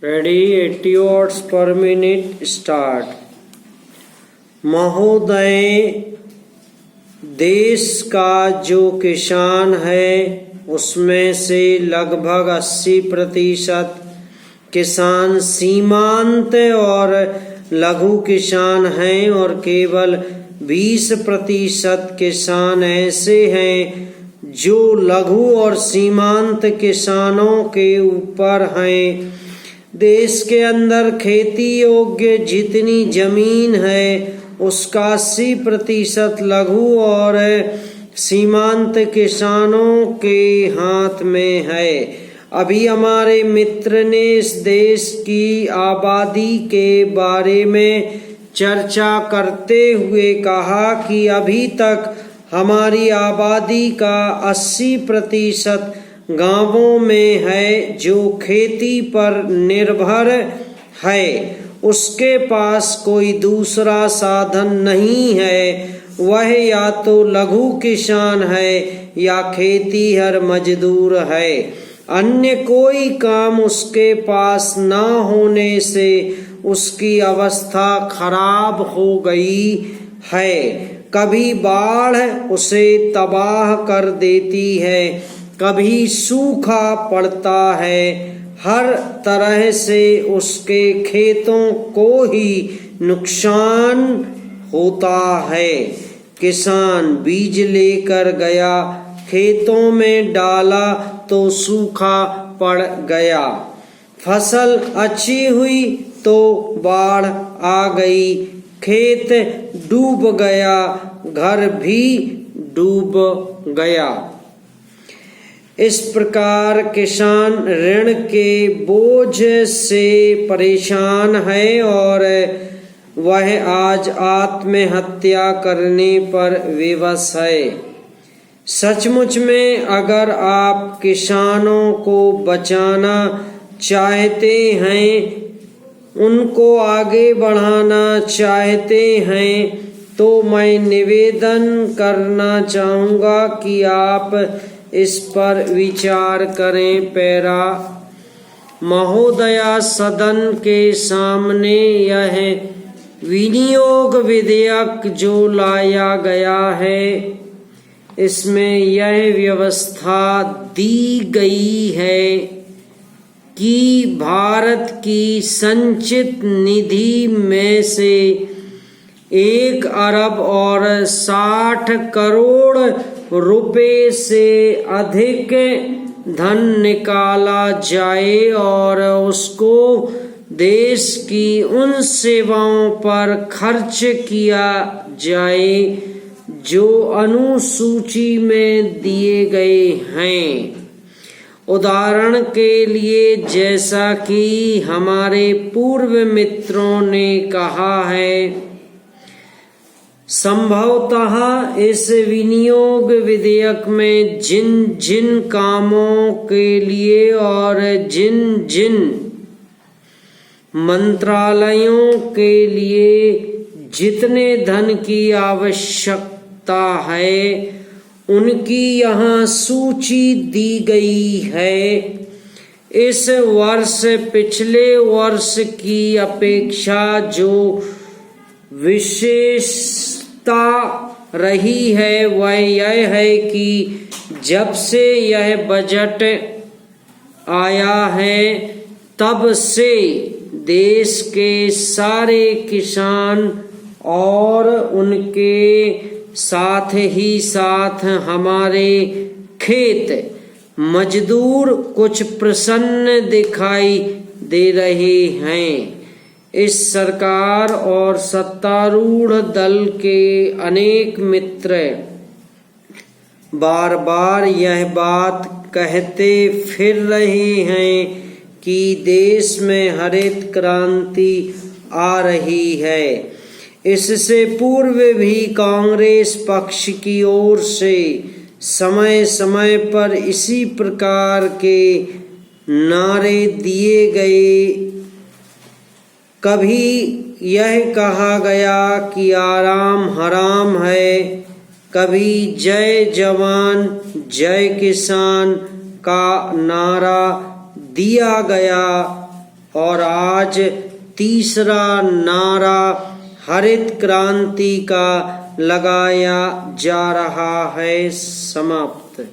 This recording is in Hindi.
रेडी 80 वॉट्स पर मिनट स्टार्ट। महोदय, देश का जो किसान है उसमें से लगभग 80% किसान सीमांत और लघु किसान हैं और केवल 20% किसान ऐसे हैं जो लघु और सीमांत किसानों के ऊपर हैं। देश के अंदर खेती योग्य जितनी जमीन है उसका 80% लघु और सीमांत किसानों के हाथ में है। अभी हमारे मित्र ने इस देश की आबादी के बारे में चर्चा करते हुए कहा कि अभी तक हमारी आबादी का 80% गांवों में है जो खेती पर निर्भर है। उसके पास कोई दूसरा साधन नहीं है, वह या तो लघु किसान है या खेतीहर मजदूर है। अन्य कोई काम उसके पास न होने से उसकी अवस्था खराब हो गई है। कभी बाढ़ उसे तबाह कर देती है, कभी सूखा पड़ता है। हर तरह से उसके खेतों को ही नुकसान होता है। किसान बीज लेकर गया, खेतों में डाला तो सूखा पड़ गया। फसल अच्छी हुई तो बाढ़ आ गई, खेत डूब गया, घर भी डूब गया। इस प्रकार किसान ऋण के बोझ से परेशान है और वह आज आत्महत्या करने पर विवश है। सचमुच में अगर आप किसानों को बचाना चाहते हैं, उनको आगे बढ़ाना चाहते हैं, तो मैं निवेदन करना चाहूँगा कि आप इस पर विचार करें। पैरा महोदया, सदन के सामने यह विनियोग विधेयक जो लाया गया है, इसमें यह व्यवस्था दी गई है कि भारत की संचित निधि में से 1 अरब और 60 करोड़ रुपए से अधिक धन निकाला जाए और उसको देश की उन सेवाओं पर खर्च किया जाए जो अनुसूची में दिए गए हैं। उदाहरण के लिए, जैसा कि हमारे पूर्व मित्रों ने कहा है, संभवतः इस विनियोग विधेयक में जिन जिन कामों के लिए और जिन जिन मंत्रालयों के लिए जितने धन की आवश्यकता है उनकी यहाँ सूची दी गई है। इस वर्ष पिछले वर्ष की अपेक्षा जो विशेषता रही है वह यह है कि जब से यह बजट आया है तब से देश के सारे किसान और उनके साथ ही साथ हमारे खेत मजदूर कुछ प्रसन्न दिखाई दे रहे हैं। इस सरकार और सत्तारूढ़ दल के अनेक मित्र बार बार यह बात कहते फिर रहे हैं कि देश में हरित क्रांति आ रही है। इससे पूर्व भी कांग्रेस पक्ष की ओर से समय समय पर इसी प्रकार के नारे दिए गए। कभी यह कहा गया कि आराम हराम है, कभी जय जवान जय किसान का नारा दिया गया और आज तीसरा नारा हरित क्रांति का लगाया जा रहा है। समाप्त।